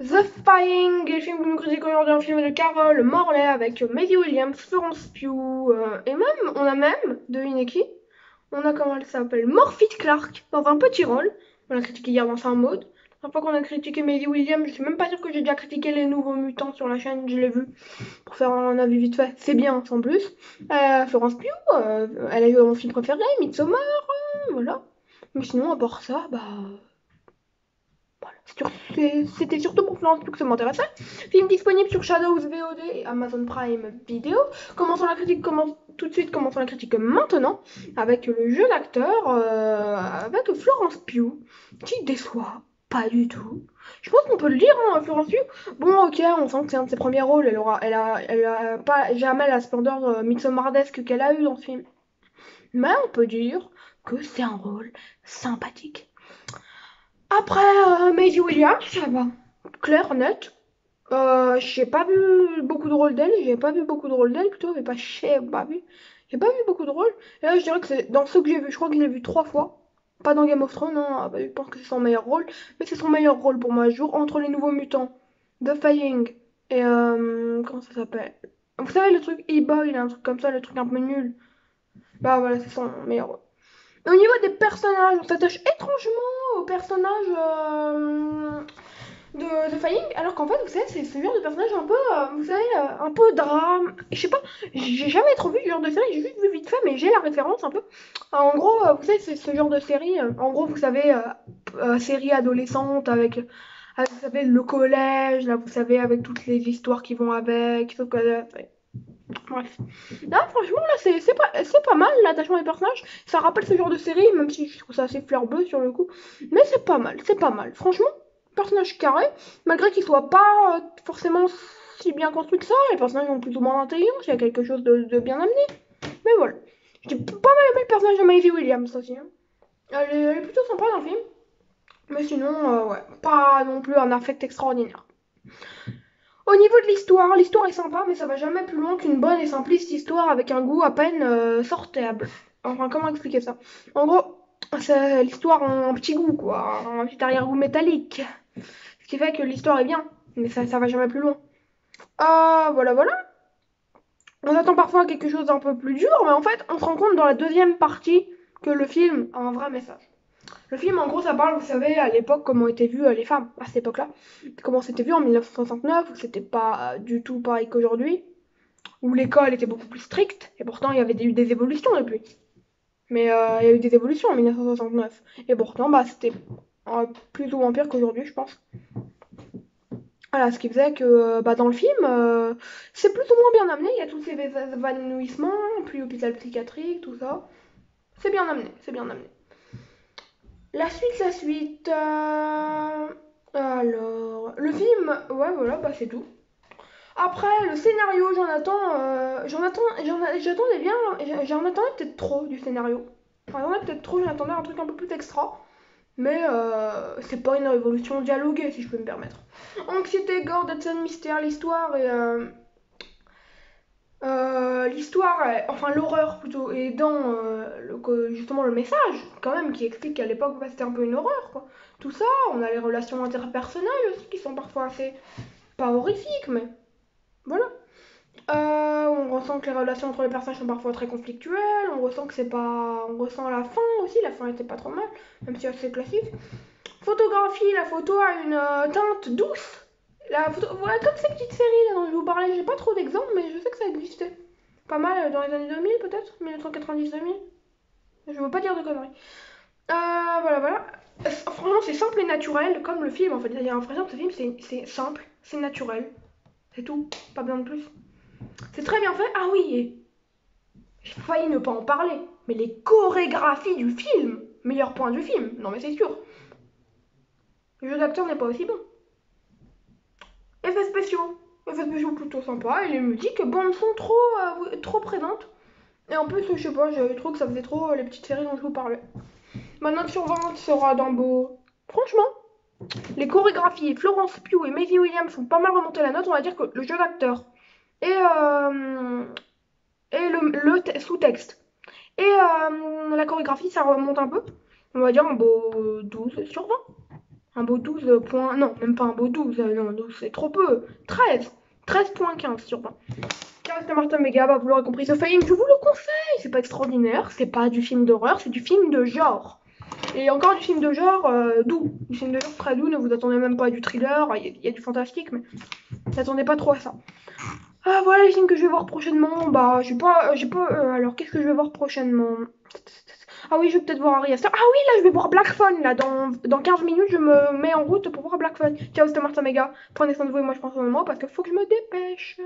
The Spying, le film que nous critiquons aujourd'hui, un film de Carol Morley avec Maisie Williams, Florence Pugh, et même, on a même, devinez qui? On a comment elle s'appelle? Morphy Clark, dans un petit rôle. On l'a critiqué hier dans un mode. La fois qu'on a critiqué Maisie Williams, je suis même pas sûre que j'ai déjà critiqué les nouveaux mutants sur la chaîne, je l'ai vu pour faire un avis vite fait. C'est bien, sans plus. Florence Pugh, elle a eu mon film préféré, Midsommar, voilà. Mais sinon, à part ça, bah. Voilà. C'était surtout pour Florence Pugh que ça m'intéressait. Film disponible sur Shadows VOD et Amazon Prime Video. Commençons la critique, tout de suite, commençons la critique maintenant avec le jeu d'acteur, avec Florence Pugh, qui déçoit pas du tout. Je pense qu'on peut le dire, hein, Florence Pugh. Bon, ok, on sent que c'est un de ses premiers rôles. Elle a pas jamais la splendeur midsommardesque qu'elle a eu dans ce film. Mais on peut dire que c'est un rôle sympathique. Après Maisie Williams, ça va. Claire, net. J'ai pas vu beaucoup de rôles d'elle. J'ai pas vu beaucoup de rôles d'elle plutôt. Mais pas j'ai pas vu. J'ai pas vu beaucoup de rôles. Et là, je dirais que c'est dans ceux que j'ai vu. Je crois que je l'ai vu 3 fois. Pas dans Game of Thrones, non. Ah bah, je pense que c'est son meilleur rôle. Mais c'est son meilleur rôle pour moi. Jour entre les nouveaux mutants. The Flying. Et comment ça s'appelle? Vous savez, le truc E-Boy, un truc comme ça, le truc un peu nul. Bah voilà, c'est son meilleur rôle. Au niveau des personnages, on s'attache étrangement aux personnages de Flying, alors qu'en fait, vous savez, c'est ce genre de personnage un peu, vous savez, un peu drame. Je sais pas, j'ai jamais trop vu ce genre de série, j'ai juste vu vite fait, mais j'ai la référence un peu. En gros, vous savez, c'est ce genre de série, en gros, vous savez, série adolescente avec, vous savez, le collège, là, vous savez, avec toutes les histoires qui vont avec, sauf que bref. Là, franchement, là, c'est pas mal l'attachement des personnages. Ça rappelle ce genre de série, même si je trouve ça assez fleur bleue sur le coup. Mais c'est pas mal, c'est pas mal. Franchement, personnage carré, malgré qu'il soit pas forcément si bien construit que ça, les personnages ont plus ou moins d'intelligence, il y a quelque chose de bien amené. Mais voilà. J'ai pas mal aimé le personnage de Maisie Williams aussi, hein. Elle est plutôt sympa dans le film. Mais sinon, ouais, pas non plus un affect extraordinaire. Au niveau de l'histoire, l'histoire est sympa, mais ça va jamais plus loin qu'une bonne et simpliste histoire avec un goût à peine sortable. Enfin, comment expliquer ça? En gros, c'est l'histoire a un petit goût, quoi, un petit arrière-goût métallique. Ce qui fait que l'histoire est bien, mais ça va jamais plus loin. Voilà, voilà. On attend parfois quelque chose d'un peu plus dur, mais en fait, on se rend compte dans la deuxième partie que le film a un vrai message. Le film, en gros, ça parle, vous savez, à l'époque, comment étaient vues les femmes, à cette époque-là. Comment c'était vu en 1969, où c'était pas du tout pareil qu'aujourd'hui, où l'école était beaucoup plus stricte, et pourtant, il y avait eu des évolutions depuis. Mais il y a eu des évolutions en 1969. Et pourtant, bah, c'était plus ou moins pire qu'aujourd'hui, je pense. Voilà, ce qui faisait que bah, dans le film, c'est plus ou moins bien amené. Il y a tous ces évanouissements, puis hôpital psychiatrique, tout ça. C'est bien amené, c'est bien amené. La suite. Alors, le film, ouais, voilà, bah c'est tout. Après, le scénario, j'attendais bien, j'en attendais peut-être trop du scénario. J'en attendais peut-être trop, j'attendais un truc un peu plus extra. Mais c'est pas une révolution dialoguée, si je peux me permettre. Anxiété, gore, dead scène, mystère, l'histoire et enfin l'horreur plutôt, et dans justement le message, quand même, qui explique qu'à l'époque, bah, c'était un peu une horreur, quoi. Tout ça, on a les relations interpersonnelles aussi, qui sont parfois assez, pas horrifiques, mais voilà. On ressent que les relations entre les personnages sont parfois très conflictuelles, on ressent que c'est pas... On ressent la fin aussi, la fin était pas trop mal, même si c'est classique. Photographie, la photo a une teinte douce. La photo, voilà, comme ces petites séries dont je vous parlais, j'ai pas trop d'exemples, mais je sais que ça existait. Pas mal dans les années 2000 peut-être, 1990-2000. Je veux pas dire de conneries. Voilà, voilà. Franchement, c'est simple et naturel, comme le film en fait. Il y a l'impression que ce film c'est simple, c'est naturel. C'est tout, pas besoin de plus. C'est très bien fait. Ah oui, et j'ai failli ne pas en parler, mais les chorégraphies du film, meilleur point du film, non mais c'est sûr. Le jeu d'acteur n'est pas aussi bon. Effets spéciaux. Effets spéciaux plutôt sympa. Et les musiques, bande son trop présentes. Et en plus, je sais pas, j'avais trouvé que ça faisait trop les petites séries dont je vous parlais. Ma note sur 20 sera d'un beau. Franchement, les chorégraphies, Florence Pugh et Maisie Williams sont pas mal remonté la note. On va dire que le jeu d'acteur et, le sous-texte et la chorégraphie, ça remonte un peu. On va dire un beau 12 sur 20. Un beau 12 points. Non, même pas un beau 12. Non, 12 c'est trop peu. 13. 13,15 sur 20. Chaos de Martin Vega, bah, vous l'aurez compris, ce film, je vous le conseille. C'est pas extraordinaire, c'est pas du film d'horreur, c'est du film de genre. Et encore du film de genre doux. Du film de genre très doux, ne vous attendez même pas à du thriller. Il y a du fantastique, mais n'attendez pas trop à ça. Ah, voilà les films que je vais voir prochainement. Bah, j'ai pas. Alors, qu'est-ce que je vais voir prochainement? Ah oui, je vais peut-être voir Ari Aster. Ah oui, là, je vais voir Black Phone. Là, dans 15 minutes, je me mets en route pour voir Black Phone. Ciao, c'était Martin Mega. Prenez soin de vous et moi, je prends soin de moi parce qu'il faut que je me dépêche.